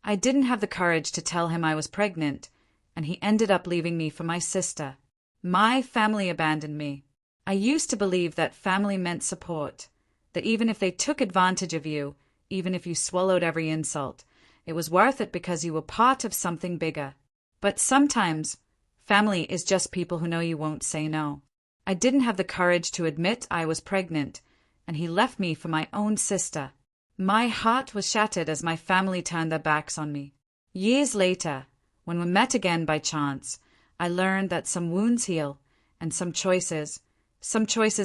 I didn't have the courage to tell him I was pregnant, and he ended up leaving me for my sister. My family abandoned me. I used to believe that family meant support, that even if they took advantage of you, even if you swallowed every insult, it was worth it because you were part of something bigger. But sometimes, family is just people who know you won't say no. I didn't have the courage to admit I was pregnant, and he left me for my own sister. My heart was shattered as my family turned their backs on me. Years later, when we met again by chance, I learned that some wounds heal, and some choices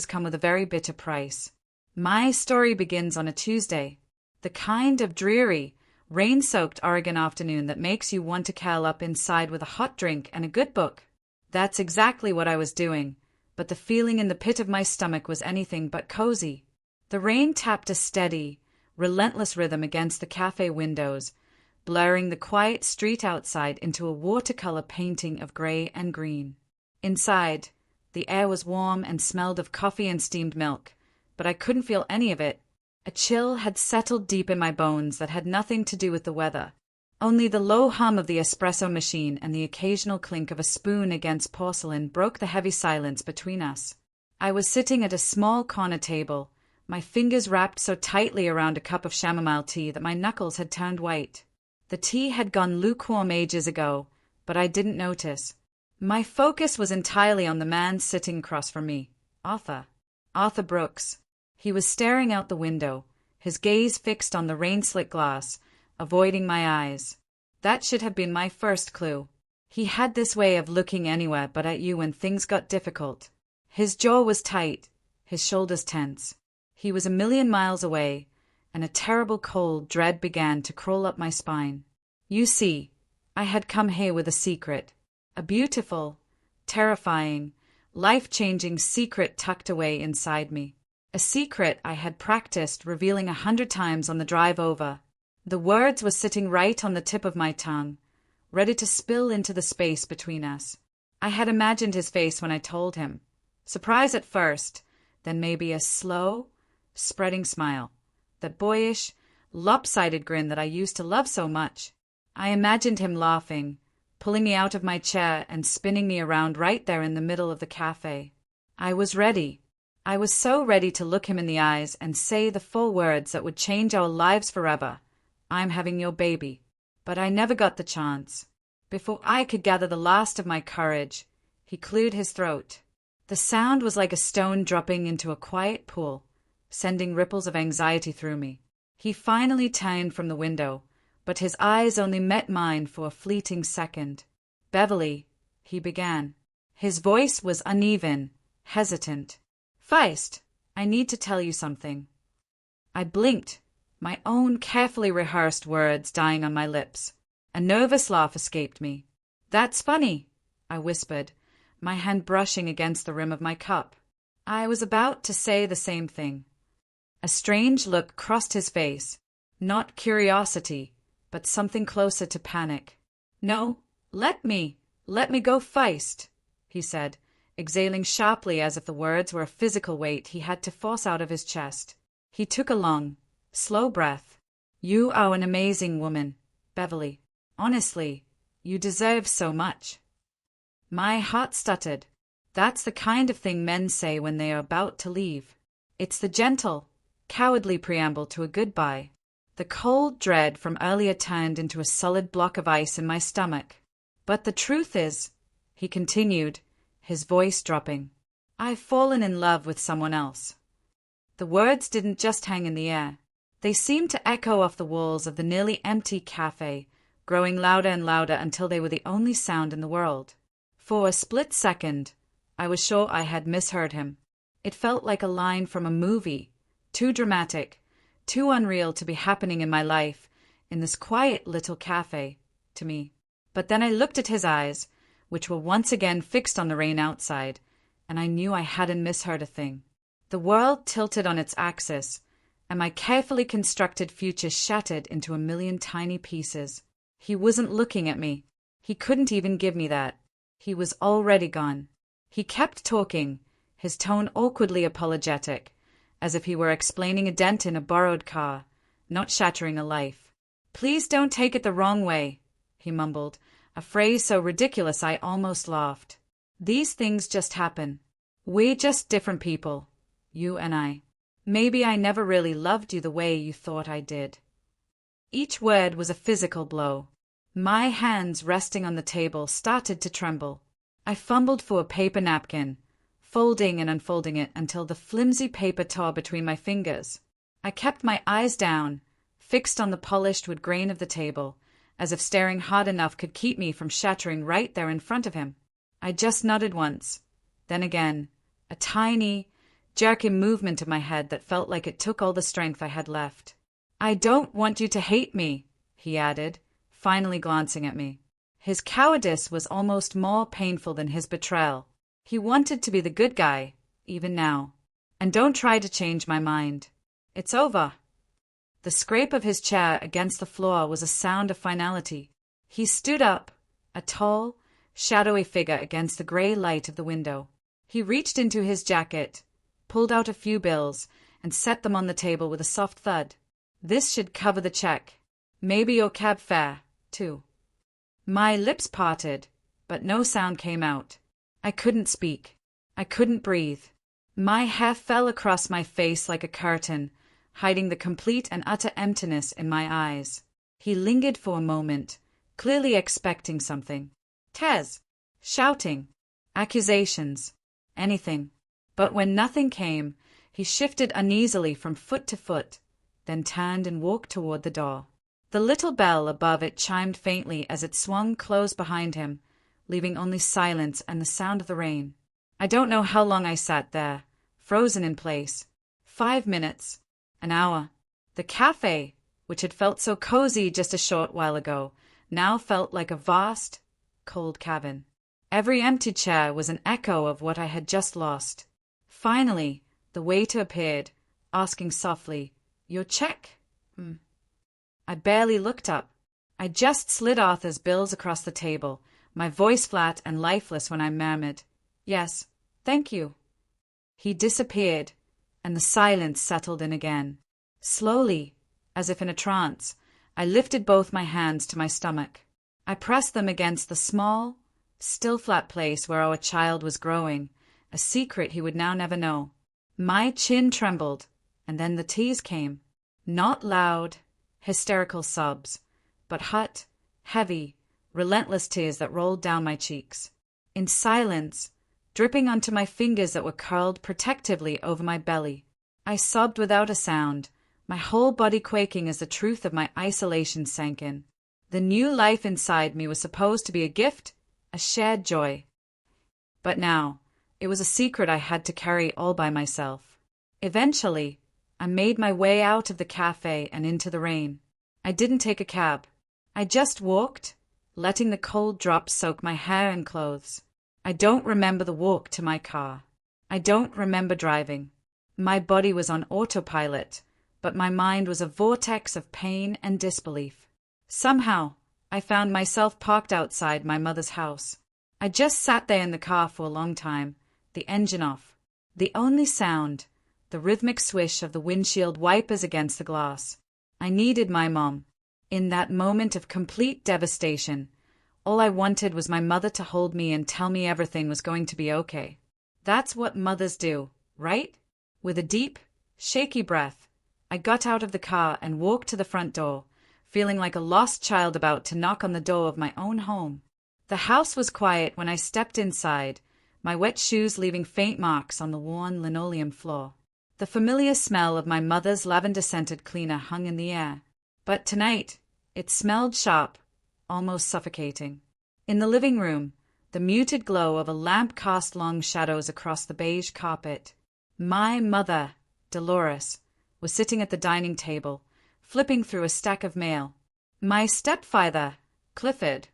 come with a very bitter price. My story begins on a Tuesday, the kind of dreary, rain-soaked Oregon afternoon that makes you want to curl up inside with a hot drink and a good book. That's exactly what I was doing, but the feeling in the pit of my stomach was anything but cozy. The rain tapped a steady, relentless rhythm against the cafe windows, blurring the quiet street outside into a watercolor painting of gray and green. Inside, the air was warm and smelled of coffee and steamed milk, but I couldn't feel any of it. A chill had settled deep in my bones that had nothing to do with the weather. Only the low hum of the espresso machine and the occasional clink of a spoon against porcelain broke the heavy silence between us. I was sitting at a small corner table, my fingers wrapped so tightly around a cup of chamomile tea that my knuckles had turned white. The tea had gone lukewarm ages ago, but I didn't notice. My focus was entirely on the man sitting across from me, Arthur. Arthur Brooks. He was staring out the window, his gaze fixed on the rain-slick glass, avoiding my eyes. That should have been my first clue. He had this way of looking anywhere but at you when things got difficult. His jaw was tight, his shoulders tense. He was a million miles away, and a terrible cold dread began to crawl up my spine. You see, I had come here with a secret. A beautiful, terrifying, life-changing secret tucked away inside me. A secret I had practiced revealing 100 times on the drive over. The words were sitting right on the tip of my tongue, ready to spill into the space between us. I had imagined his face when I told him. Surprise at first, then maybe a slow, spreading smile. That boyish, lopsided grin that I used to love so much. I imagined him laughing, pulling me out of my chair and spinning me around right there in the middle of the cafe. I was ready. I was so ready to look him in the eyes and say the full words that would change our lives forever. I'm having your baby. But I never got the chance. Before I could gather the last of my courage, he cleared his throat. The sound was like a stone dropping into a quiet pool, sending ripples of anxiety through me. He finally turned from the window, but his eyes only met mine for a fleeting second. Beverly, he began. His voice was uneven, hesitant. Feist, I need to tell you something. I blinked, my own carefully rehearsed words dying on my lips. A nervous laugh escaped me. That's funny, I whispered, my hand brushing against the rim of my cup. I was about to say the same thing. A strange look crossed his face, not curiosity, but something closer to panic. No, let me go Feist, he said, exhaling sharply as if the words were a physical weight he had to force out of his chest. He took a long, slow breath. You are an amazing woman, Beverly. Honestly, you deserve so much. My heart stuttered. That's the kind of thing men say when they are about to leave. It's the gentle, cowardly preamble to a goodbye. The cold dread from earlier turned into a solid block of ice in my stomach. But the truth is, he continued, his voice dropping, I've fallen in love with someone else. The words didn't just hang in the air. They seemed to echo off the walls of the nearly empty cafe, growing louder and louder until they were the only sound in the world. For a split second, I was sure I had misheard him. It felt like a line from a movie, too dramatic, too unreal to be happening in my life, in this quiet little cafe, to me. But then I looked at his eyes, which were once again fixed on the rain outside, and I knew I hadn't misheard a thing. The world tilted on its axis, and my carefully constructed future shattered into a million tiny pieces. He wasn't looking at me. He couldn't even give me that. He was already gone. He kept talking, his tone awkwardly apologetic, as if he were explaining a dent in a borrowed car, not shattering a life. Please don't take it the wrong way, he mumbled, a phrase so ridiculous I almost laughed. These things just happen. We're just different people, you and I. Maybe I never really loved you the way you thought I did. Each word was a physical blow. My hands resting on the table started to tremble. I fumbled for a paper napkin, folding and unfolding it until the flimsy paper tore between my fingers. I kept my eyes down, fixed on the polished wood grain of the table, as if staring hard enough could keep me from shattering right there in front of him. I just nodded once, then again, a tiny, jerky movement of my head that felt like it took all the strength I had left. I don't want you to hate me, he added, finally glancing at me. His cowardice was almost more painful than his betrayal. He wanted to be the good guy, even now. And don't try to change my mind. It's over. The scrape of his chair against the floor was a sound of finality. He stood up, a tall, shadowy figure against the gray light of the window. He reached into his jacket, pulled out a few bills, and set them on the table with a soft thud. This should cover the check. Maybe your cab fare, too. My lips parted, but no sound came out. I couldn't speak. I couldn't breathe. My hair fell across my face like a curtain, hiding the complete and utter emptiness in my eyes. He lingered for a moment, clearly expecting something. Tez, shouting, accusations, anything. But when nothing came, he shifted uneasily from foot to foot, then turned and walked toward the door. The little bell above it chimed faintly as it swung closed behind him, leaving only silence and the sound of the rain. I don't know how long I sat there, frozen in place. 5 minutes, an hour. The cafe, which had felt so cozy just a short while ago, now felt like a vast, cold cavern. Every empty chair was an echo of what I had just lost. Finally, the waiter appeared, asking softly, "Your check?" I barely looked up. I just slid Arthur's bills across the table, my voice flat and lifeless when I murmured, "Yes, thank you." He disappeared, and the silence settled in again. Slowly, as if in a trance, I lifted both my hands to my stomach. I pressed them against the small, still flat place where our child was growing, a secret he would now never know. My chin trembled, and then the tears came. Not loud, hysterical sobs, but hot, heavy, relentless tears that rolled down my cheeks. In silence, dripping onto my fingers that were curled protectively over my belly. I sobbed without a sound, my whole body quaking as the truth of my isolation sank in. The new life inside me was supposed to be a gift, a shared joy. But now, it was a secret I had to carry all by myself. Eventually, I made my way out of the cafe and into the rain. I didn't take a cab. I just walked, letting the cold drops soak my hair and clothes. I don't remember the walk to my car. I don't remember driving. My body was on autopilot, but my mind was a vortex of pain and disbelief. Somehow, I found myself parked outside my mother's house. I just sat there in the car for a long time, the engine off. The only sound, the rhythmic swish of the windshield wipers against the glass. I needed my mom. In that moment of complete devastation, all I wanted was my mother to hold me and tell me everything was going to be okay. That's what mothers do, right? With a deep, shaky breath, I got out of the car and walked to the front door, feeling like a lost child about to knock on the door of my own home. The house was quiet when I stepped inside, my wet shoes leaving faint marks on the worn linoleum floor. The familiar smell of my mother's lavender-scented cleaner hung in the air. But tonight, it smelled sharp, almost suffocating. In the living room, the muted glow of a lamp cast long shadows across the beige carpet. My mother, Dolores, was sitting at the dining table, flipping through a stack of mail. My stepfather, Clifford,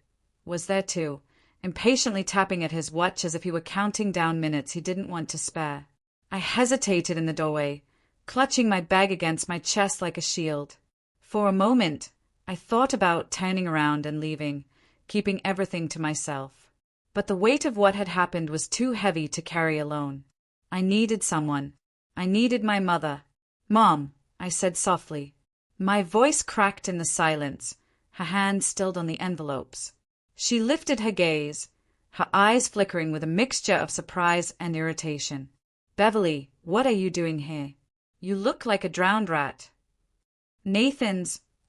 was there too, impatiently tapping at his watch as if he were counting down minutes he didn't want to spare. I hesitated in the doorway, clutching my bag against my chest like a shield. For a moment, I thought about turning around and leaving, keeping everything to myself. But the weight of what had happened was too heavy to carry alone. I needed someone. I needed my mother. "Mom," I said softly, My voice cracked in the silence, her hand stilled on the envelopes. She lifted her gaze, her eyes flickering with a mixture of surprise and irritation. Beverly, what are you doing here? You look like a drowned rat.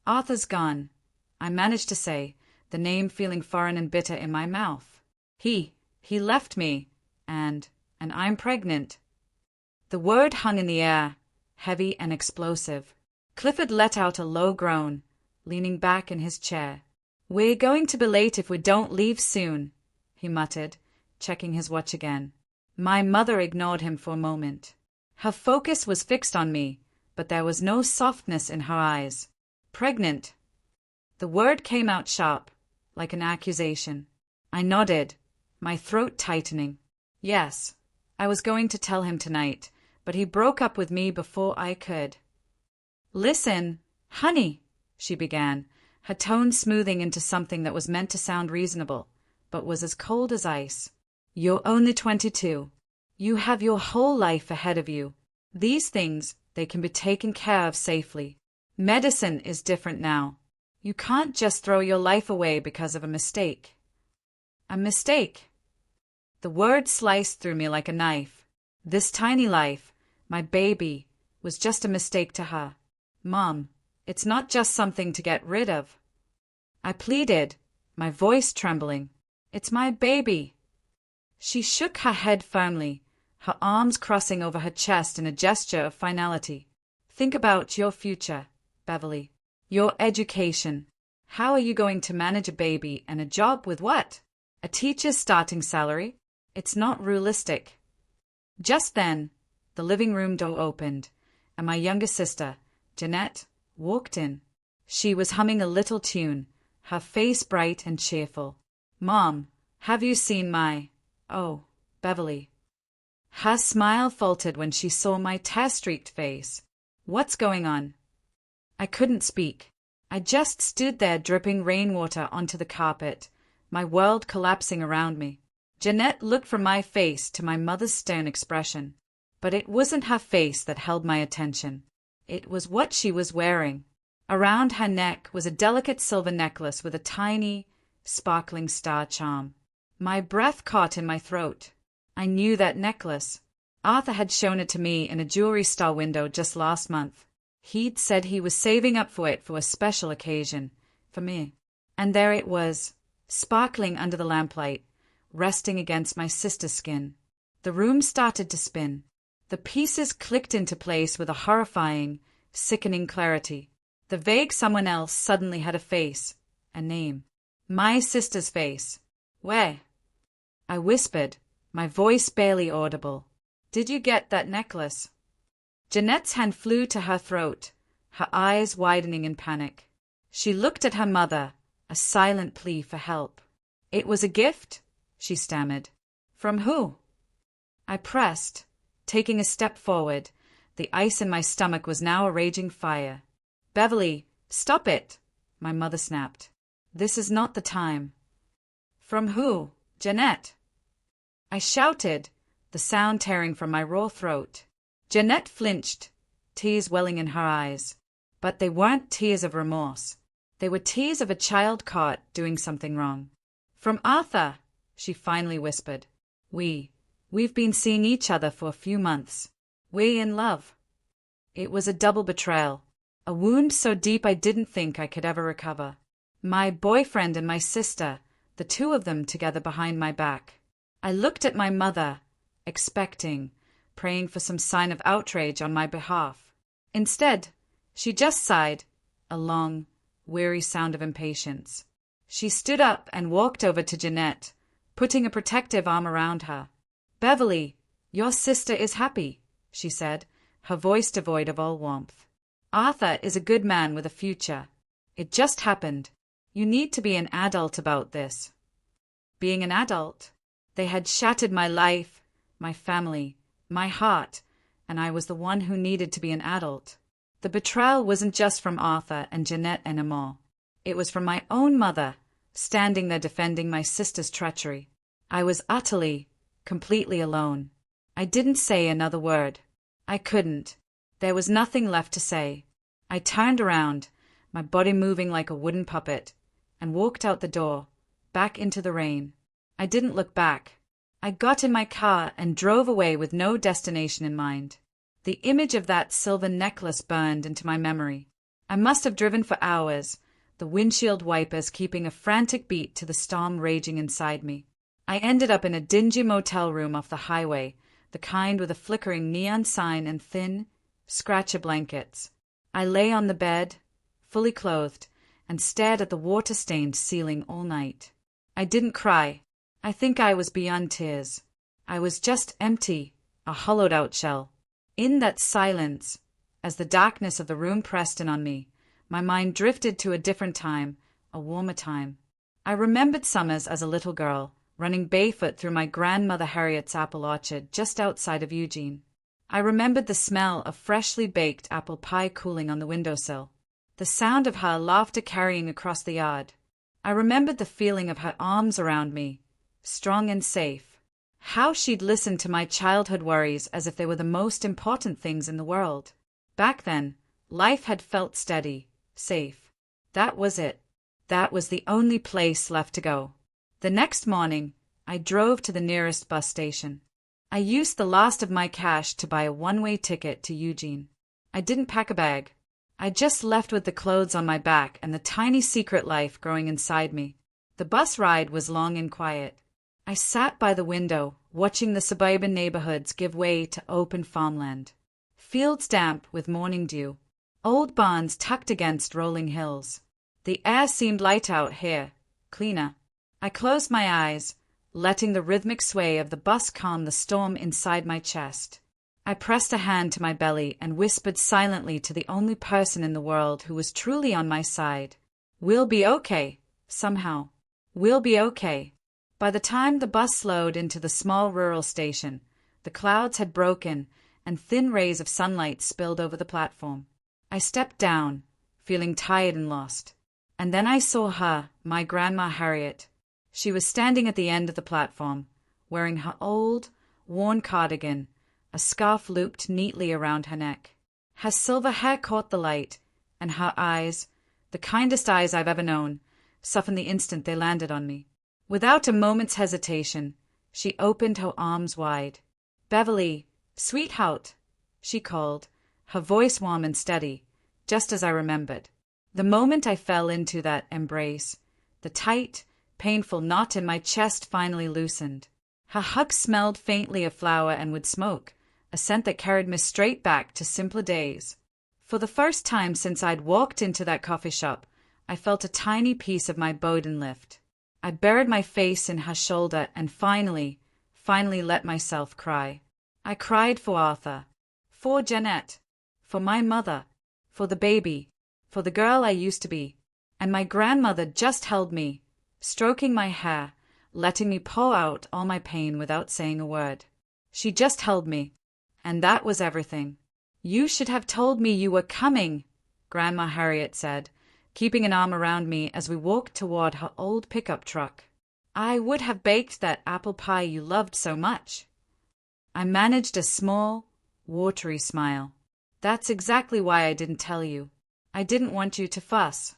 Arthur's gone, I managed to say, the name feeling foreign and bitter in my mouth. He left me, and I'm pregnant. The word hung in the air, heavy and explosive. Clifford let out a low groan, leaning back in his chair. We're going to be late if we don't leave soon, he muttered, checking his watch again. My mother ignored him for a moment. Her focus was fixed on me, but there was no softness in her eyes. Pregnant. The word came out sharp, like an accusation. I nodded, my throat tightening. Yes, I was going to tell him tonight, but he broke up with me before I could. Listen, honey, she began, her tone smoothing into something that was meant to sound reasonable, but was as cold as ice. You're only 22. You have your whole life ahead of you. These things, they can be taken care of safely. Medicine is different now. You can't just throw your life away because of a mistake. A mistake? The word sliced through me like a knife. This tiny life, my baby, was just a mistake to her. Mom, it's not just something to get rid of. I pleaded, my voice trembling. It's my baby. She shook her head firmly, her arms crossing over her chest in a gesture of finality. Think about your future, Beverly. Your education. How are you going to manage a baby and a job with what? A teacher's starting salary? It's not realistic. Just then, the living room door opened, and my younger sister, Jeanette, walked in. She was humming a little tune, her face bright and cheerful. Mom, have you seen my... Oh, Beverly. Her smile faltered when she saw my tear-streaked face. What's going on? I couldn't speak. I just stood there dripping rainwater onto the carpet, my world collapsing around me. Jeanette looked from my face to my mother's stern expression. But it wasn't her face that held my attention. It was what she was wearing. Around her neck was a delicate silver necklace with a tiny, sparkling star charm. My breath caught in my throat. I knew that necklace. Arthur had shown it to me in a jewelry store window just last month. He'd said he was saving up for it for a special occasion, for me. And there it was, sparkling under the lamplight, resting against my sister's skin. The room started to spin. The pieces clicked into place with a horrifying, sickening clarity. The vague someone else suddenly had a face, a name. My sister's face. Where? I whispered, my voice barely audible. Did you get that necklace? Jeanette's hand flew to her throat, her eyes widening in panic. She looked at her mother, a silent plea for help. It was a gift, she stammered. From who? I pressed, taking a step forward. The ice in my stomach was now a raging fire. Beverly, stop it, my mother snapped. This is not the time. From who? Jeanette. I shouted, the sound tearing from my raw throat. Jeanette flinched, tears welling in her eyes. But they weren't tears of remorse. They were tears of a child caught doing something wrong. From Arthur, she finally whispered. We've been seeing each other for a few months. We're in love. It was a double betrayal, a wound so deep I didn't think I could ever recover. My boyfriend and my sister, the two of them together behind my back. I looked at my mother, expecting, praying for some sign of outrage on my behalf. Instead, she just sighed, a long, weary sound of impatience. She stood up and walked over to Jeanette, putting a protective arm around her. Beverly, your sister is happy, she said, her voice devoid of all warmth. Arthur is a good man with a future. It just happened. You need to be an adult about this. Being an adult? They had shattered my life, my family, my heart, and I was the one who needed to be an adult. The betrayal wasn't just from Arthur and Jeanette anymore. It was from my own mother, standing there defending my sister's treachery. I was utterly, completely alone. I didn't say another word. I couldn't. There was nothing left to say. I turned around, my body moving like a wooden puppet, and walked out the door, back into the rain. I didn't look back. I got in my car and drove away with no destination in mind. The image of that silver necklace burned into my memory. I must have driven for hours, the windshield wipers keeping a frantic beat to the storm raging inside me. I ended up in a dingy motel room off the highway, the kind with a flickering neon sign and thin, scratcher blankets. I lay on the bed, fully clothed, and stared at the water-stained ceiling all night. I didn't cry. I think I was beyond tears. I was just empty, a hollowed-out shell. In that silence, as the darkness of the room pressed in on me, my mind drifted to a different time, a warmer time. I remembered summers as a little girl, running barefoot through my grandmother Harriet's apple orchard just outside of Eugene. I remembered the smell of freshly baked apple pie cooling on the windowsill, the sound of her laughter carrying across the yard. I remembered the feeling of her arms around me, strong and safe. How she'd listened to my childhood worries as if they were the most important things in the world. Back then, life had felt steady, safe. That was it. That was the only place left to go. The next morning, I drove to the nearest bus station. I used the last of my cash to buy a one-way ticket to Eugene. I didn't pack a bag. I just left with the clothes on my back and the tiny secret life growing inside me. The bus ride was long and quiet. I sat by the window, watching the suburban neighborhoods give way to open farmland. Fields damp with morning dew. Old barns tucked against rolling hills. The air seemed light out here, cleaner. I closed my eyes, letting the rhythmic sway of the bus calm the storm inside my chest. I pressed a hand to my belly and whispered silently to the only person in the world who was truly on my side. We'll be okay, somehow. We'll be okay. By the time the bus slowed into the small rural station, the clouds had broken and thin rays of sunlight spilled over the platform. I stepped down, feeling tired and lost. And then I saw her, my Grandma Harriet. She was standing at the end of the platform, wearing her old, worn cardigan, a scarf looped neatly around her neck. Her silver hair caught the light, and her eyes, the kindest eyes I've ever known, softened the instant they landed on me. Without a moment's hesitation, she opened her arms wide. "Beverly, sweetheart," she called, her voice warm and steady, just as I remembered. The moment I fell into that embrace, the tight, painful knot in my chest finally loosened. Her hug smelled faintly of flour and wood smoke, a scent that carried me straight back to simpler days. For the first time since I'd walked into that coffee shop, I felt a tiny piece of my burden lift. I buried my face in her shoulder and finally let myself cry. I cried for Arthur, for Jeanette, for my mother, for the baby, for the girl I used to be. And my grandmother just held me, stroking my hair, letting me pour out all my pain without saying a word. She just held me, and that was everything. "You should have told me you were coming," Grandma Harriet said, keeping an arm around me as we walked toward her old pickup truck. "I would have baked that apple pie you loved so much." I managed a small, watery smile. "That's exactly why I didn't tell you. I didn't want you to fuss."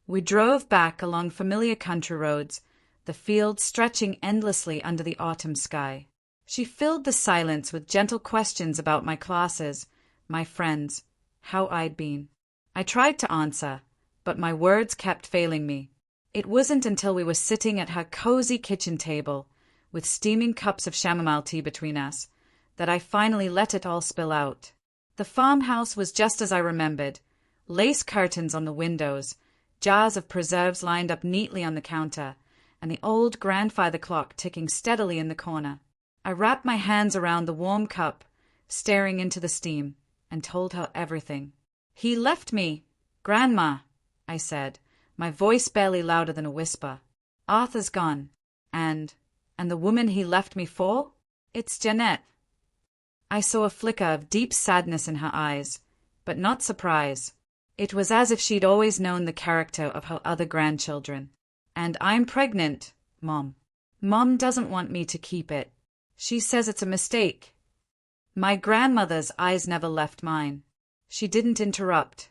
We drove back along familiar country roads, the fields stretching endlessly under the autumn sky. She filled the silence with gentle questions about my classes, my friends, how I'd been. I tried to answer, but my words kept failing me. It wasn't until we were sitting at her cozy kitchen table, with steaming cups of chamomile tea between us, that I finally let it all spill out. The farmhouse was just as I remembered, lace curtains on the windows, jars of preserves lined up neatly on the counter, and the old grandfather clock ticking steadily in the corner. I wrapped my hands around the warm cup, staring into the steam, and told her everything. "He left me, Grandma," I said, my voice barely louder than a whisper. "Arthur's gone. And the woman he left me for? It's Jeanette." I saw a flicker of deep sadness in her eyes, but not surprise. It was as if she'd always known the character of her other grandchildren. "And I'm pregnant, Mom. Mom doesn't want me to keep it. She says it's a mistake." My grandmother's eyes never left mine. She didn't interrupt.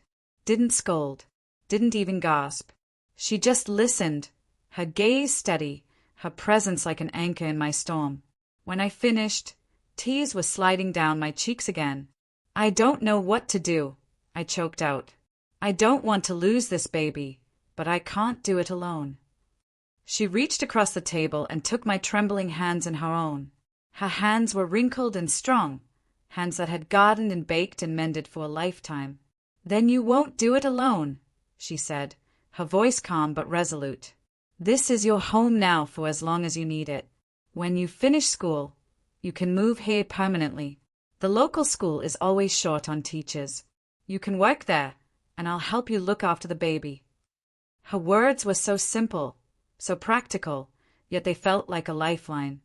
didn't scold, didn't even gasp. She just listened, her gaze steady, her presence like an anchor in my storm. When I finished, tears were sliding down my cheeks again. "I don't know what to do," I choked out. "I don't want to lose this baby, but I can't do it alone." She reached across the table and took my trembling hands in her own. Her hands were wrinkled and strong, hands that had gardened and baked and mended for a lifetime. "Then you won't do it alone," she said, her voice calm but resolute. "This is your home now for as long as you need it. When you finish school, you can move here permanently. The local school is always short on teachers. You can work there, and I'll help you look after the baby." Her words were so simple, so practical, yet they felt like a lifeline.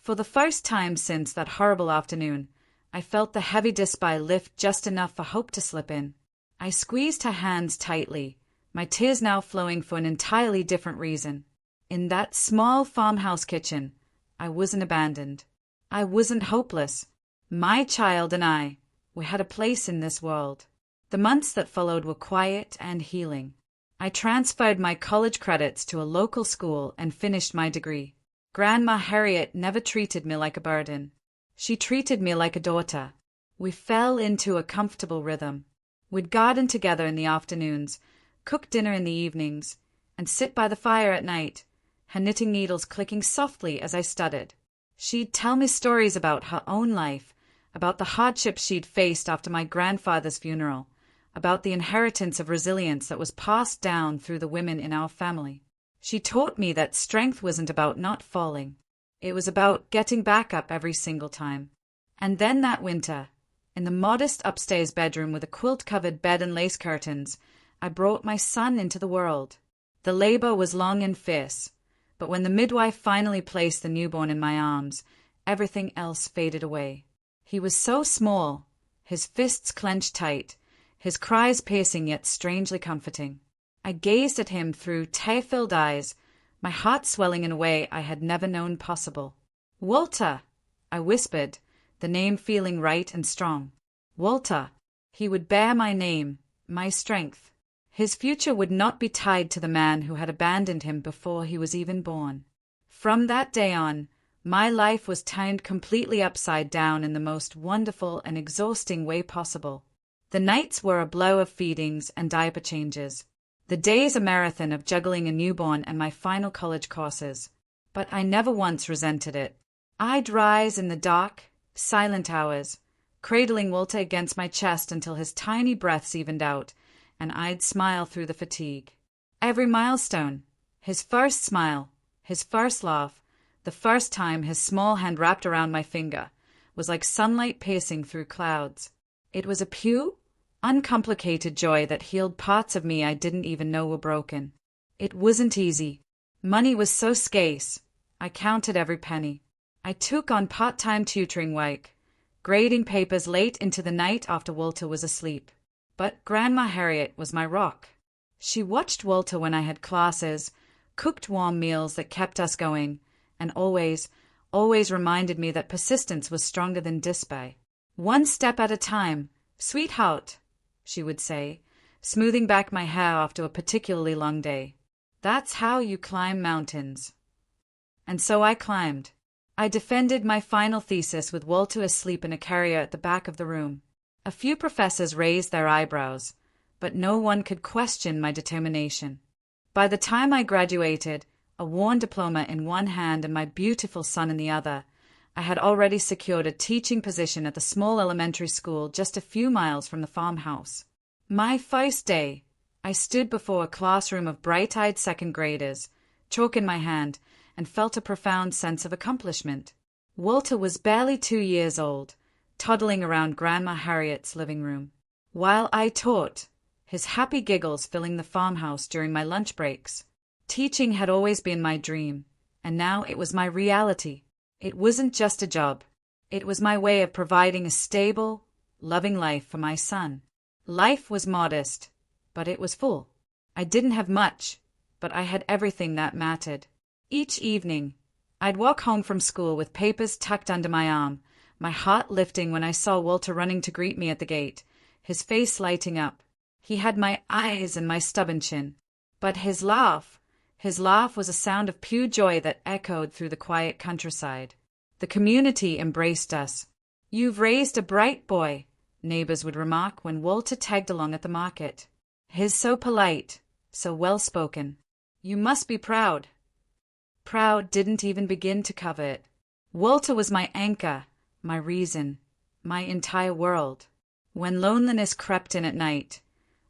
For the first time since that horrible afternoon, I felt the heavy display lift just enough for hope to slip in. I squeezed her hands tightly, my tears now flowing for an entirely different reason. In that small farmhouse kitchen, I wasn't abandoned. I wasn't hopeless. My child and I, we had a place in this world. The months that followed were quiet and healing. I transferred my college credits to a local school and finished my degree. Grandma Harriet never treated me like a burden. She treated me like a daughter. We fell into a comfortable rhythm. We'd garden together in the afternoons, cook dinner in the evenings, and sit by the fire at night, her knitting needles clicking softly as I studied. She'd tell me stories about her own life, about the hardships she'd faced after my grandfather's funeral, about the inheritance of resilience that was passed down through the women in our family. She taught me that strength wasn't about not falling. It was about getting back up every single time. And then that winter, in the modest upstairs bedroom with a quilt-covered bed and lace curtains, I brought my son into the world. The labor was long and fierce, but when the midwife finally placed the newborn in my arms, everything else faded away. He was so small, his fists clenched tight, his cries piercing yet strangely comforting. I gazed at him through tear-filled eyes, my heart swelling in a way I had never known possible. "Walter," I whispered, the name feeling right and strong. Walter. He would bear my name, my strength. His future would not be tied to the man who had abandoned him before he was even born. From that day on, my life was turned completely upside down in the most wonderful and exhausting way possible. The nights were a blow of feedings and diaper changes. The days a marathon of juggling a newborn and my final college courses. But I never once resented it. I'd rise in the dark, silent hours, cradling Walter against my chest until his tiny breaths evened out, and I'd smile through the fatigue. Every milestone, his first smile, his first laugh, the first time his small hand wrapped around my finger, was like sunlight piercing through clouds. It was a pure, uncomplicated joy that healed parts of me I didn't even know were broken. It wasn't easy. Money was so scarce. I counted every penny. I took on part-time tutoring work, grading papers late into the night after Walter was asleep. But Grandma Harriet was my rock. She watched Walter when I had classes, cooked warm meals that kept us going, and always reminded me that persistence was stronger than despair. "One step at a time, sweetheart," she would say, smoothing back my hair after a particularly long day. "That's how you climb mountains." And so I climbed. I defended my final thesis with Walter asleep in a carrier at the back of the room. A few professors raised their eyebrows, but no one could question my determination. By the time I graduated, a worn diploma in one hand and my beautiful son in the other, I had already secured a teaching position at the small elementary school just a few miles from the farmhouse. My first day, I stood before a classroom of bright-eyed second graders, chalk in my hand, and felt a profound sense of accomplishment. Walter was barely 2 years old, toddling around Grandma Harriet's living room. While I taught, his happy giggles filling the farmhouse during my lunch breaks. Teaching had always been my dream, and now it was my reality. It wasn't just a job. It was my way of providing a stable, loving life for my son. Life was modest, but it was full. I didn't have much, but I had everything that mattered. Each evening, I'd walk home from school with papers tucked under my arm, my heart lifting when I saw Walter running to greet me at the gate, his face lighting up. He had my eyes and my stubborn chin. But his laugh was a sound of pure joy that echoed through the quiet countryside. The community embraced us. "You've raised a bright boy," neighbors would remark when Walter tagged along at the market. "He's so polite, so well-spoken. You must be proud." Proud didn't even begin to cover it. Walter was my anchor, my reason, my entire world. When loneliness crept in at night,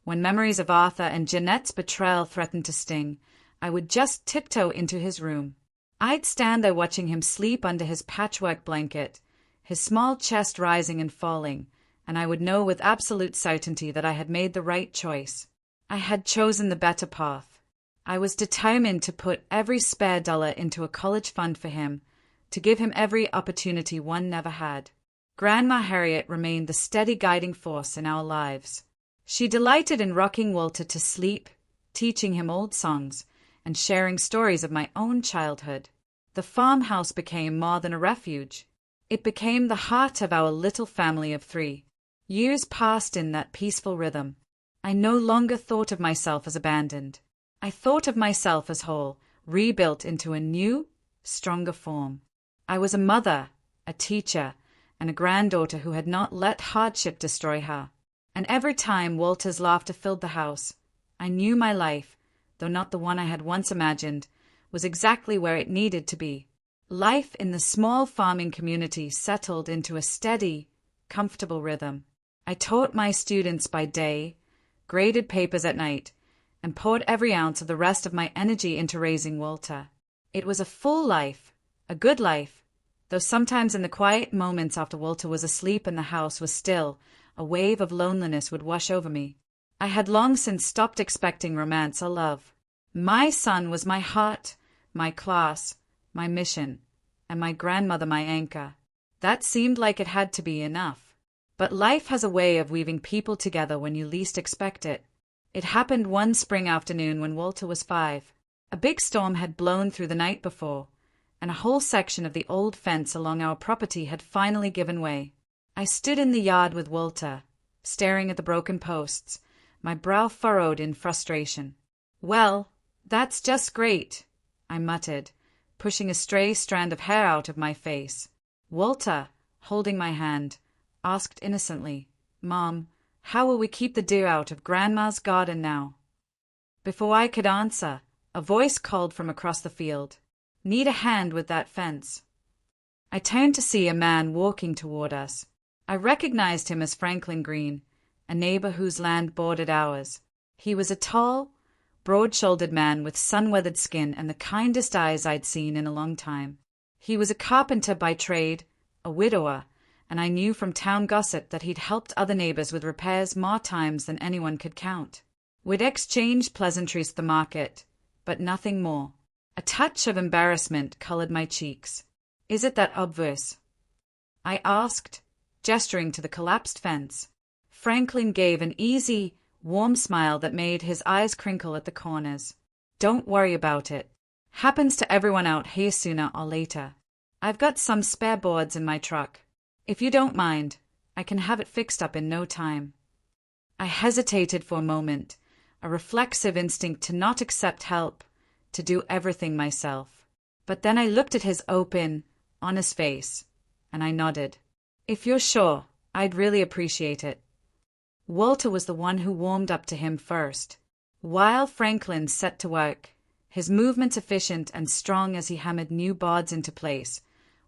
when memories of Arthur and Jeanette's betrayal threatened to sting, I would just tiptoe into his room. I'd stand there watching him sleep under his patchwork blanket, his small chest rising and falling, and I would know with absolute certainty that I had made the right choice. I had chosen the better path. I was determined to put every spare dollar into a college fund for him, to give him every opportunity one never had. Grandma Harriet remained the steady guiding force in our lives. She delighted in rocking Walter to sleep, teaching him old songs, and sharing stories of my own childhood. The farmhouse became more than a refuge. It became the heart of our little family of 3. Years passed in that peaceful rhythm. I no longer thought of myself as abandoned. I thought of myself as whole, rebuilt into a new, stronger form. I was a mother, a teacher, and a granddaughter who had not let hardship destroy her. And every time Walter's laughter filled the house, I knew my life, though not the one I had once imagined, was exactly where it needed to be. Life in the small farming community settled into a steady, comfortable rhythm. I taught my students by day, graded papers at night, and poured every ounce of the rest of my energy into raising Walter. It was a full life, a good life, though sometimes in the quiet moments after Walter was asleep and the house was still, a wave of loneliness would wash over me. I had long since stopped expecting romance or love. My son was my heart, my class, my mission, and my grandmother my anchor. That seemed like it had to be enough. But life has a way of weaving people together when you least expect it. It happened one spring afternoon when Walter was 5. A big storm had blown through the night before, and a whole section of the old fence along our property had finally given way. I stood in the yard with Walter, staring at the broken posts, my brow furrowed in frustration. "Well, that's just great," I muttered, pushing a stray strand of hair out of my face. Walter, holding my hand, asked innocently, "Mom, how will we keep the deer out of Grandma's garden now?" Before I could answer, a voice called from across the field, "Need a hand with that fence." I turned to see a man walking toward us. I recognized him as Franklin Green, a neighbor whose land bordered ours. He was a tall, broad-shouldered man with sun-weathered skin and the kindest eyes I'd seen in a long time. He was a carpenter by trade, a widower, and I knew from town gossip that he'd helped other neighbors with repairs more times than anyone could count. We'd exchanged pleasantries at the market, but nothing more. A touch of embarrassment colored my cheeks. "Is it that obvious?" I asked, gesturing to the collapsed fence. Franklin gave an easy, warm smile that made his eyes crinkle at the corners. "Don't worry about it. Happens to everyone out here sooner or later. I've got some spare boards in my truck. If you don't mind, I can have it fixed up in no time." I hesitated for a moment, a reflexive instinct to not accept help, to do everything myself. But then I looked at his open, honest face, and I nodded. "If you're sure, I'd really appreciate it." Walter was the one who warmed up to him first. While Franklin set to work, his movements efficient and strong as he hammered new boards into place,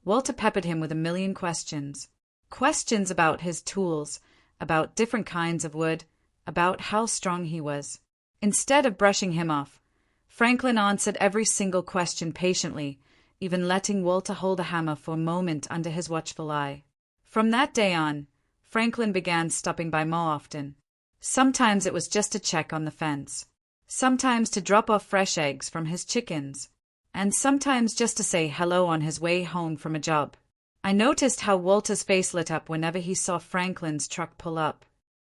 Walter peppered him with a million questions. Questions about his tools, about different kinds of wood, about how strong he was. Instead of brushing him off, Franklin answered every single question patiently, even letting Walter hold a hammer for a moment under his watchful eye. From that day on, Franklin began stopping by more often. Sometimes it was just to check on the fence, sometimes to drop off fresh eggs from his chickens, and sometimes just to say hello on his way home from a job. I noticed how Walter's face lit up whenever he saw Franklin's truck pull up.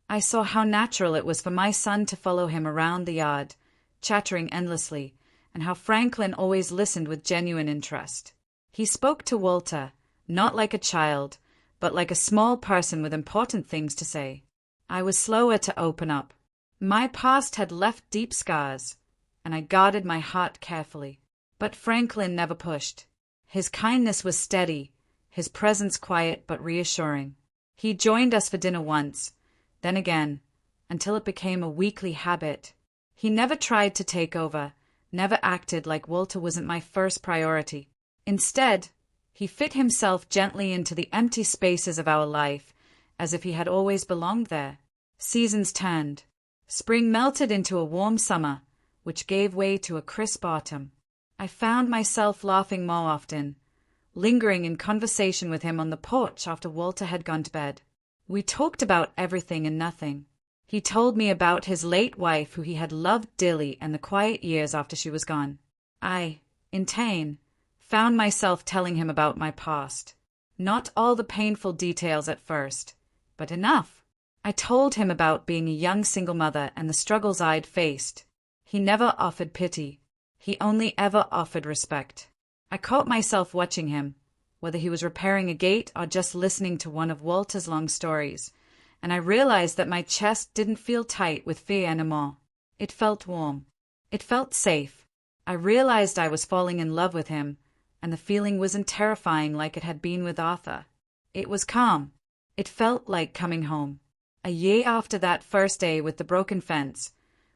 I saw how natural it was for my son to follow him around the yard, chattering endlessly, and how Franklin always listened with genuine interest. He spoke to Walter, not like a child, but like a small person with important things to say. I was slower to open up. My past had left deep scars, and I guarded my heart carefully. But Franklin never pushed. His kindness was steady, his presence quiet but reassuring. He joined us for dinner once, then again, until it became a weekly habit. He never tried to take over, never acted like Walter wasn't my first priority. Instead, he fit himself gently into the empty spaces of our life, as if he had always belonged there. Seasons turned. Spring melted into a warm summer, which gave way to a crisp autumn. I found myself laughing more often, lingering in conversation with him on the porch after Walter had gone to bed. We talked about everything and nothing. He told me about his late wife who he had loved dearly and the quiet years after she was gone. I, in turn, found myself telling him about my past. Not all the painful details at first, but enough. I told him about being a young single mother and the struggles I'd faced. He never offered pity. He only ever offered respect. I caught myself watching him, whether he was repairing a gate or just listening to one of Walter's long stories, and I realized that my chest didn't feel tight with fear anymore. It felt warm. It felt safe. I realized I was falling in love with him, and the feeling wasn't terrifying like it had been with Arthur. It was calm. It felt like coming home. A year after that first day with the broken fence,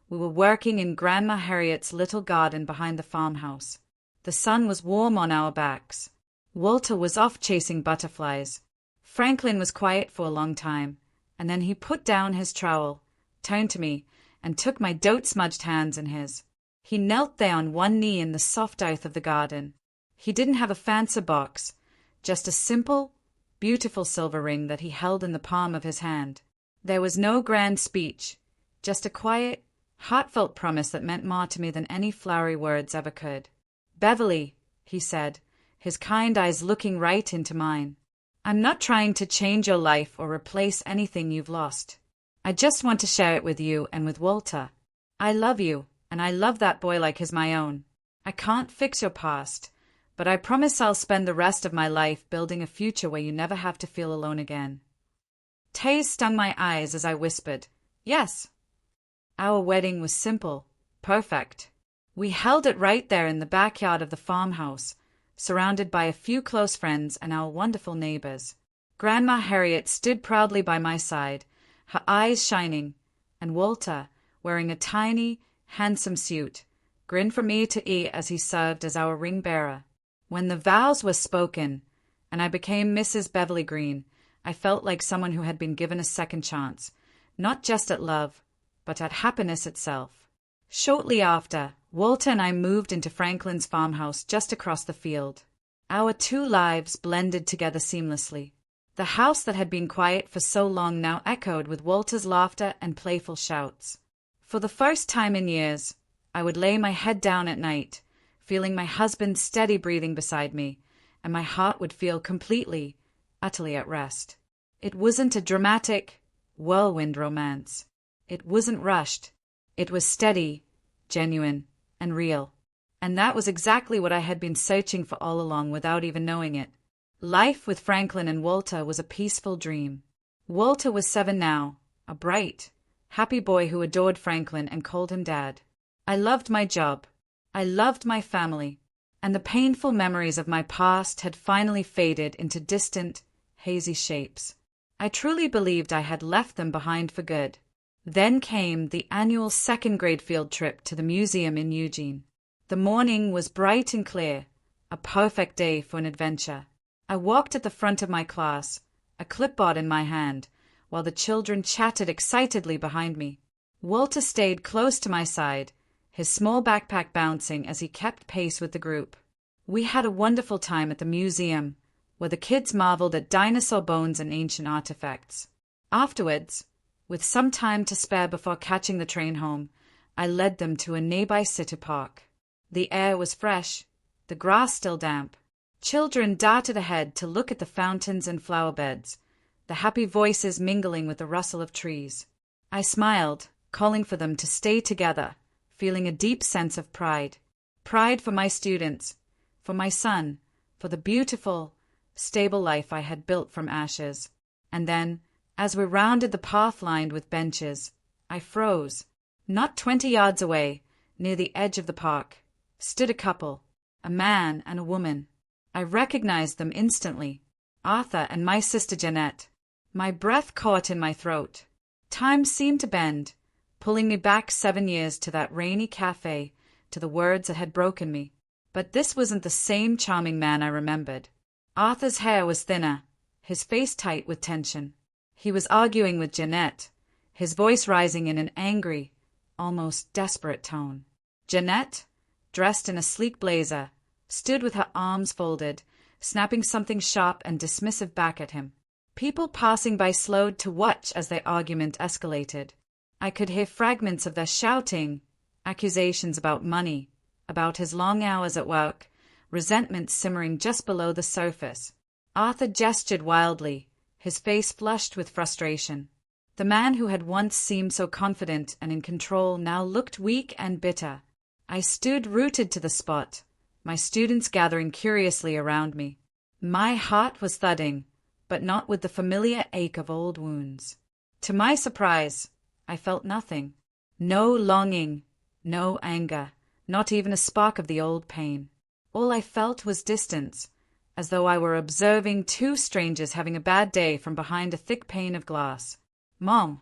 we were working in Grandma Harriet's little garden behind the farmhouse. The sun was warm on our backs. Walter was off chasing butterflies. Franklin was quiet for a long time, and then he put down his trowel, turned to me, and took my dote-smudged hands in his. He knelt there on one knee in the soft earth of the garden. He didn't have a fancy box, just a simple, beautiful silver ring that he held in the palm of his hand. There was no grand speech, just a quiet, heartfelt promise that meant more to me than any flowery words ever could. "Beverly," he said, his kind eyes looking right into mine, "I'm not trying to change your life or replace anything you've lost. I just want to share it with you and with Walter. I love you, and I love that boy like he's my own. I can't fix your past, but I promise I'll spend the rest of my life building a future where you never have to feel alone again." Tears stung my eyes as I whispered, "Yes." Our wedding was simple, perfect. We held it right there in the backyard of the farmhouse, surrounded by a few close friends and our wonderful neighbors. Grandma Harriet stood proudly by my side, her eyes shining, and Walter, wearing a tiny, handsome suit, grinned from ear to ear as he served as our ring bearer. When the vows were spoken, and I became Mrs. Beverly Green, I felt like someone who had been given a second chance, not just at love, but at happiness itself. Shortly after, Walter and I moved into Franklin's farmhouse just across the field. Our two lives blended together seamlessly. The house that had been quiet for so long now echoed with Walter's laughter and playful shouts. For the first time in years, I would lay my head down at night, feeling my husband's steady breathing beside me, and my heart would feel completely, utterly at rest. It wasn't a dramatic, whirlwind romance. It wasn't rushed. It was steady, genuine, and real. And that was exactly what I had been searching for all along without even knowing it. Life with Franklin and Walter was a peaceful dream. Walter was 7 now, a bright, happy boy who adored Franklin and called him Dad. I loved my job. I loved my family. And the painful memories of my past had finally faded into distant, hazy shapes. I truly believed I had left them behind for good. Then came the annual second-grade field trip to the museum in Eugene. The morning was bright and clear, a perfect day for an adventure. I walked at the front of my class, a clipboard in my hand, while the children chatted excitedly behind me. Walter stayed close to my side, his small backpack bouncing as he kept pace with the group. We had a wonderful time at the museum, where the kids marveled at dinosaur bones and ancient artifacts. Afterwards, with some time to spare before catching the train home, I led them to a nearby city park. The air was fresh, the grass still damp. Children darted ahead to look at the fountains and flower beds, the happy voices mingling with the rustle of trees. I smiled, calling for them to stay together, feeling a deep sense of pride. Pride for my students, for my son, for the beautiful, stable life I had built from ashes. And then, as we rounded the path lined with benches, I froze. Not 20 yards away, near the edge of the park, stood a couple, a man and a woman. I recognized them instantly. Arthur and my sister Jeanette. My breath caught in my throat. Time seemed to bend, pulling me back 7 years to that rainy cafe, to the words that had broken me. But this wasn't the same charming man I remembered. Arthur's hair was thinner, his face tight with tension. He was arguing with Jeanette, his voice rising in an angry, almost desperate tone. Jeanette, dressed in a sleek blazer, stood with her arms folded, snapping something sharp and dismissive back at him. People passing by slowed to watch as their argument escalated. I could hear fragments of their shouting, accusations about money, about his long hours at work, resentment simmering just below the surface. Arthur gestured wildly, his face flushed with frustration. The man who had once seemed so confident and in control now looked weak and bitter. I stood rooted to the spot, my students gathering curiously around me. My heart was thudding, but not with the familiar ache of old wounds. To my surprise, I felt nothing. No longing, no anger, not even a spark of the old pain. All I felt was distance, as though I were observing two strangers having a bad day from behind a thick pane of glass. "Mom."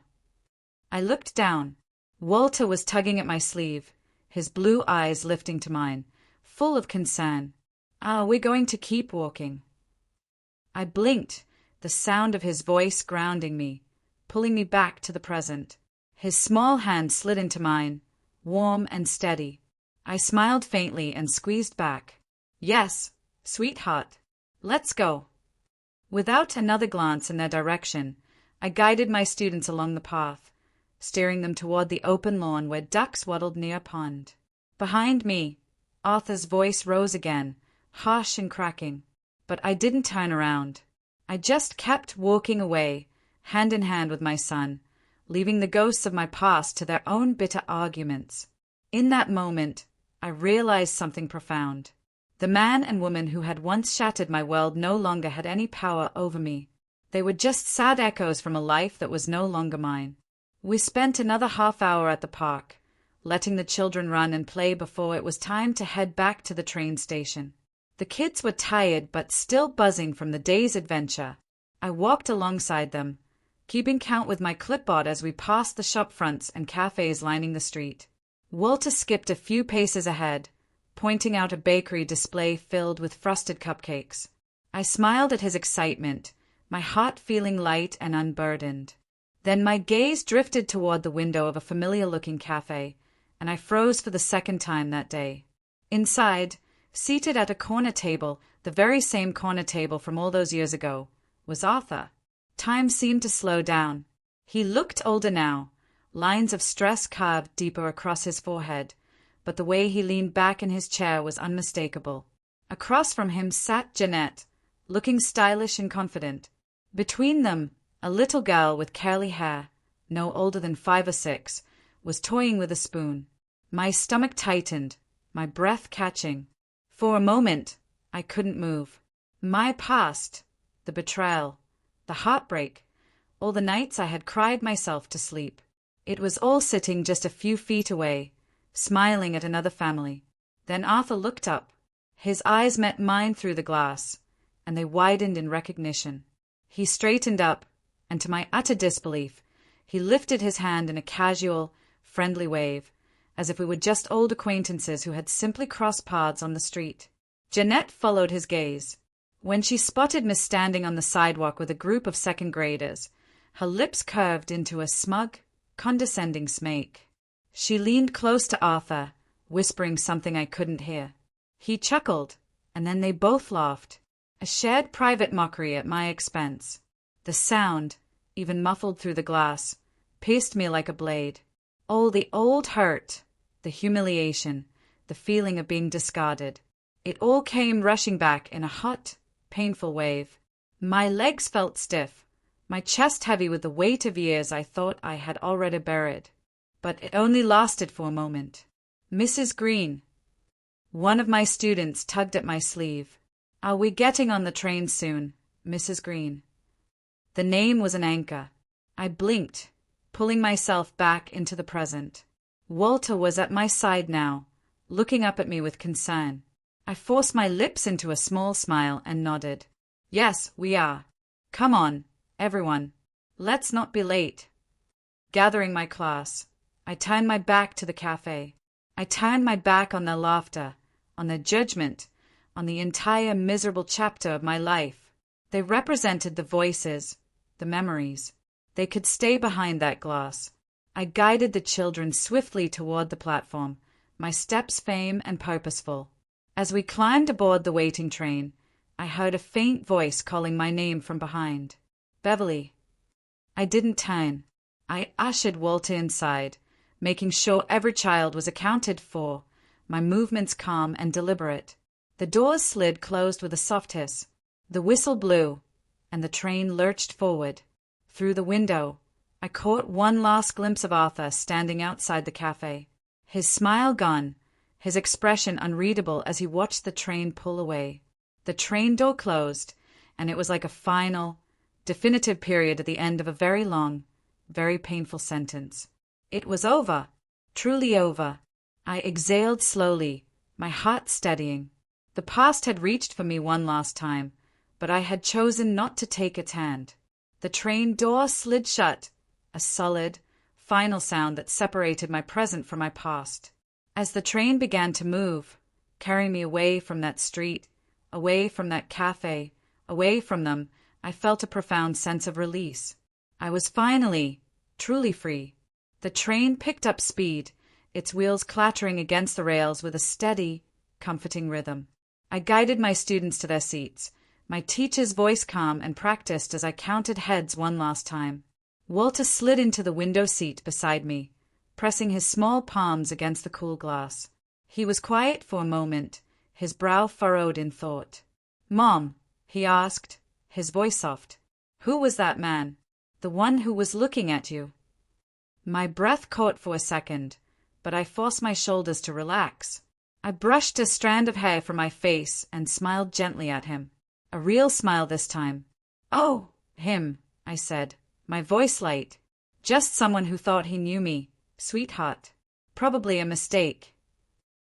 I looked down. Walter was tugging at my sleeve, his blue eyes lifting to mine, full of concern. "Are we going to keep walking?" I blinked, the sound of his voice grounding me, pulling me back to the present. His small hand slid into mine, warm and steady. I smiled faintly and squeezed back. "Yes, sweetheart. Let's go." Without another glance in their direction, I guided my students along the path, steering them toward the open lawn where ducks waddled near a pond. Behind me, Arthur's voice rose again, harsh and cracking. But I didn't turn around. I just kept walking away, hand in hand with my son, leaving the ghosts of my past to their own bitter arguments. In that moment, I realized something profound. The man and woman who had once shattered my world no longer had any power over me. They were just sad echoes from a life that was no longer mine. We spent another half hour at the park, letting the children run and play before it was time to head back to the train station. The kids were tired but still buzzing from the day's adventure. I walked alongside them, keeping count with my clipboard as we passed the shop fronts and cafes lining the street. Walter skipped a few paces ahead, pointing out a bakery display filled with frosted cupcakes. I smiled at his excitement, my heart feeling light and unburdened. Then my gaze drifted toward the window of a familiar-looking cafe, and I froze for the second time that day. Inside, seated at a corner table, the very same corner table from all those years ago, was Arthur. Time seemed to slow down. He looked older now, lines of stress carved deeper across his forehead, but the way he leaned back in his chair was unmistakable. Across from him sat Jeanette, looking stylish and confident. Between them, a little girl with curly hair, no older than 5 or 6, was toying with a spoon. My stomach tightened, my breath catching. For a moment, I couldn't move. My past, the betrayal, the heartbreak, all the nights I had cried myself to sleep. It was all sitting just a few feet away, smiling at another family. Then Arthur looked up. His eyes met mine through the glass, and they widened in recognition. He straightened up, and to my utter disbelief, he lifted his hand in a casual, friendly wave, as if we were just old acquaintances who had simply crossed paths on the street. Jeanette followed his gaze. When she spotted me standing on the sidewalk with a group of second graders, her lips curved into a smug, condescending smirk. She leaned close to Arthur, whispering something I couldn't hear. He chuckled, and then they both laughed, a shared private mockery at my expense. The sound, even muffled through the glass, pierced me like a blade. Oh, the old hurt, the humiliation, the feeling of being discarded. It all came rushing back in a hot, painful wave. My legs felt stiff, my chest heavy with the weight of years I thought I had already buried. But it only lasted for a moment. "Mrs. Green." One of my students tugged at my sleeve. "Are we getting on the train soon, Mrs. Green?" The name was an anchor. I blinked, pulling myself back into the present. Walter was at my side now, looking up at me with concern. I forced my lips into a small smile and nodded. Yes, we are. Come on, everyone. Let's not be late. Gathering my class, I turned my back to the cafe. I turned my back on their laughter, on their judgment, on the entire miserable chapter of my life. They represented the voices, the memories. They could stay behind that glass. I guided the children swiftly toward the platform, my steps firm and purposeful. As we climbed aboard the waiting train, I heard a faint voice calling my name from behind. Beverly. I didn't turn. I ushered Walter inside, making sure every child was accounted for, my movements calm and deliberate. The doors slid closed with a soft hiss. The whistle blew, and the train lurched forward. Through the window, I caught one last glimpse of Arthur standing outside the cafe. His smile gone, his expression unreadable as he watched the train pull away. The train door closed, and it was like a final, definitive period at the end of a very long, very painful sentence. It was over, truly over. I exhaled slowly, my heart steadying. The past had reached for me one last time, but I had chosen not to take its hand. The train door slid shut, a solid, final sound that separated my present from my past. As the train began to move, carrying me away from that street, away from that cafe, away from them, I felt a profound sense of release. I was finally, truly free. The train picked up speed, its wheels clattering against the rails with a steady, comforting rhythm. I guided my students to their seats, my teacher's voice calm and practiced as I counted heads one last time. Walter slid into the window seat beside me, pressing his small palms against the cool glass. He was quiet for a moment, his brow furrowed in thought. "Mom," he asked, his voice soft, "who was that man? The one who was looking at you?" My breath caught for a second, but I forced my shoulders to relax. I brushed a strand of hair from my face and smiled gently at him. A real smile this time. "Oh, him," I said, my voice light. "Just someone who thought he knew me, sweetheart. Probably a mistake."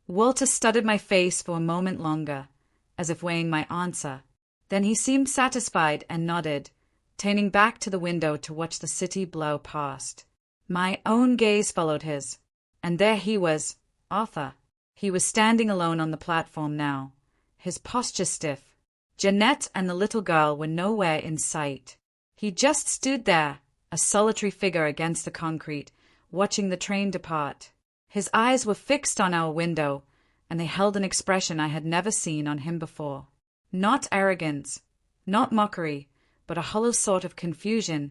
Walter studied my face for a moment longer, as if weighing my answer. Then he seemed satisfied and nodded, turning back to the window to watch the city blow past. My own gaze followed his, and there he was, Arthur. He was standing alone on the platform now, his posture stiff. Jeanette and the little girl were nowhere in sight. He just stood there, a solitary figure against the concrete, watching the train depart. His eyes were fixed on our window, and they held an expression I had never seen on him before. Not arrogance, not mockery, but a hollow sort of confusion,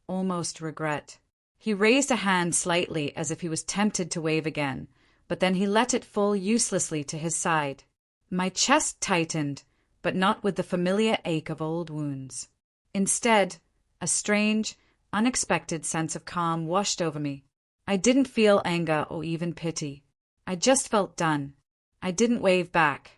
almost regret. He raised a hand slightly as if he was tempted to wave again, but then he let it fall uselessly to his side. My chest tightened, but not with the familiar ache of old wounds. Instead, a strange, unexpected sense of calm washed over me. I didn't feel anger or even pity. I just felt done. I didn't wave back.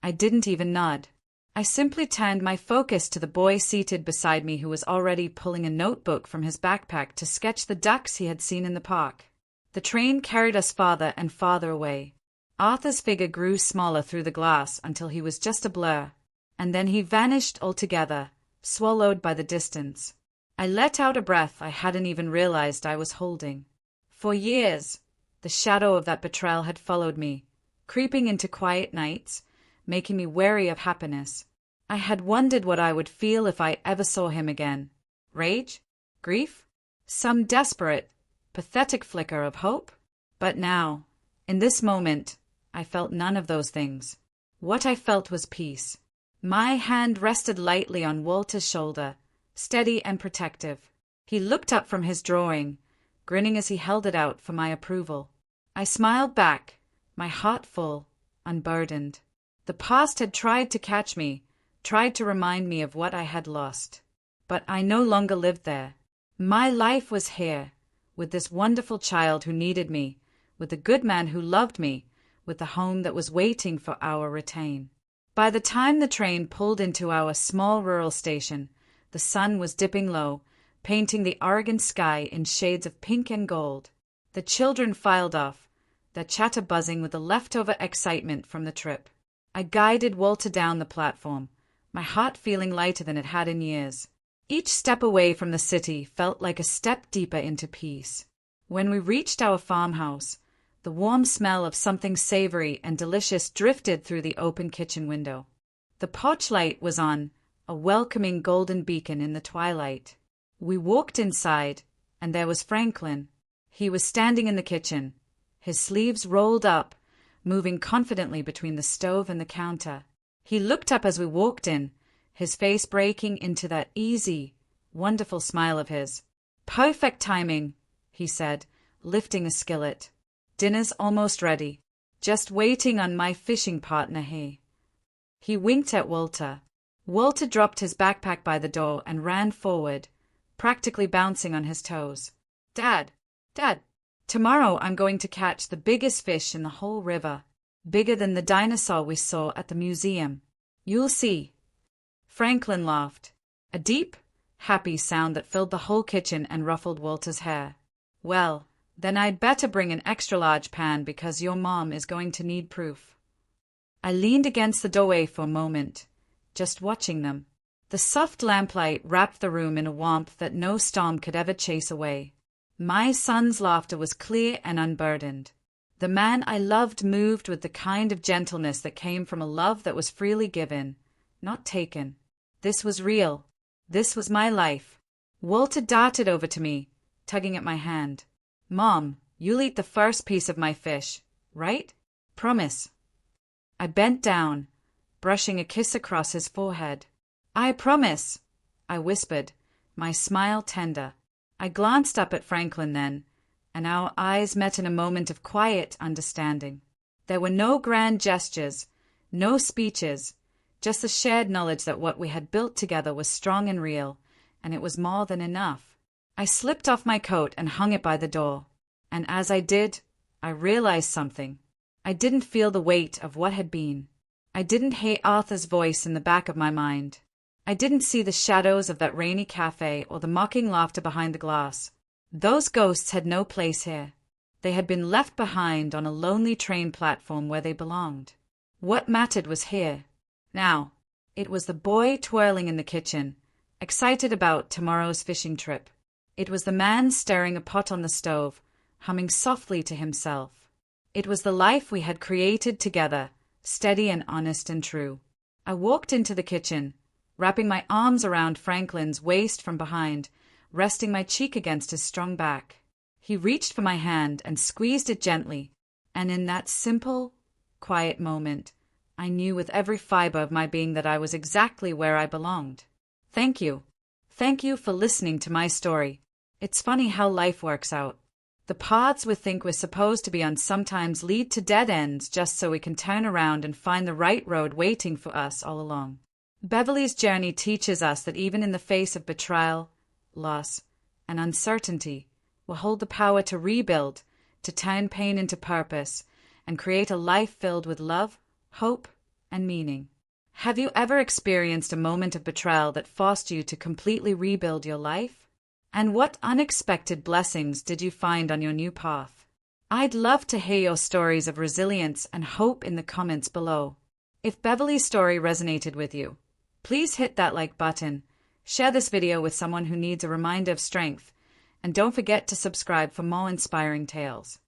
I didn't even nod. I simply turned my focus to the boy seated beside me who was already pulling a notebook from his backpack to sketch the ducks he had seen in the park. The train carried us farther and farther away. Arthur's figure grew smaller through the glass until he was just a blur, and then he vanished altogether, swallowed by the distance. I let out a breath I hadn't even realized I was holding. For years, the shadow of that betrayal had followed me, creeping into quiet nights, making me wary of happiness. I had wondered what I would feel if I ever saw him again. Rage? Grief? Some desperate, pathetic flicker of hope? But now, in this moment, I felt none of those things. What I felt was peace. My hand rested lightly on Walter's shoulder, steady and protective. He looked up from his drawing, grinning as he held it out for my approval. I smiled back, my heart full, unburdened. The past had tried to catch me, tried to remind me of what I had lost. But I no longer lived there. My life was here, with this wonderful child who needed me, with the good man who loved me, with the home that was waiting for our return. By the time the train pulled into our small rural station, the sun was dipping low, painting the Oregon sky in shades of pink and gold. The children filed off, their chatter buzzing with the leftover excitement from the trip. I guided Walter down the platform, my heart feeling lighter than it had in years. Each step away from the city felt like a step deeper into peace. When we reached our farmhouse, the warm smell of something savory and delicious drifted through the open kitchen window. The porch light was on, a welcoming golden beacon in the twilight. We walked inside, and there was Franklin. He was standing in the kitchen, his sleeves rolled up, moving confidently between the stove and the counter. He looked up as we walked in, his face breaking into that easy, wonderful smile of his. "Perfect timing," he said, lifting a skillet. "Dinner's almost ready. Just waiting on my fishing partner here." He winked at Walter. Walter dropped his backpack by the door and ran forward, practically bouncing on his toes. Dad, tomorrow I'm going to catch the biggest fish in the whole river, bigger than the dinosaur we saw at the museum. You'll see." Franklin laughed, a deep, happy sound that filled the whole kitchen and ruffled Walter's hair. "Well, then I'd better bring an extra-large pan because your mom is going to need proof." I leaned against the doorway for a moment, just watching them. The soft lamplight wrapped the room in a warmth that no storm could ever chase away. My son's laughter was clear and unburdened. The man I loved moved with the kind of gentleness that came from a love that was freely given, not taken. This was real. This was my life. Walter darted over to me, tugging at my hand. "Mom, you'll eat the first piece of my fish, right? Promise." I bent down, brushing a kiss across his forehead. "I promise," I whispered, my smile tender. I glanced up at Franklin then, and our eyes met in a moment of quiet understanding. There were no grand gestures, no speeches, just the shared knowledge that what we had built together was strong and real, and it was more than enough. I slipped off my coat and hung it by the door, and as I did, I realized something. I didn't feel the weight of what had been. I didn't hear Arthur's voice in the back of my mind. I didn't see the shadows of that rainy cafe or the mocking laughter behind the glass. Those ghosts had no place here. They had been left behind on a lonely train platform where they belonged. What mattered was here, now. It was the boy twirling in the kitchen, excited about tomorrow's fishing trip. It was the man stirring a pot on the stove, humming softly to himself. It was the life we had created together, steady and honest and true. I walked into the kitchen, wrapping my arms around Franklin's waist from behind, resting my cheek against his strong back. He reached for my hand and squeezed it gently, and in that simple, quiet moment, I knew with every fiber of my being that I was exactly where I belonged. Thank you. Thank you for listening to my story. It's funny how life works out. The paths we think we're supposed to be on sometimes lead to dead ends just so we can turn around and find the right road waiting for us all along. Beverly's journey teaches us that even in the face of betrayal, loss, and uncertainty, we'll hold the power to rebuild, to turn pain into purpose, and create a life filled with love, hope, and meaning. Have you ever experienced a moment of betrayal that forced you to completely rebuild your life? And what unexpected blessings did you find on your new path? I'd love to hear your stories of resilience and hope in the comments below. If Beverly's story resonated with you, please hit that like button, share this video with someone who needs a reminder of strength, and don't forget to subscribe for more inspiring tales.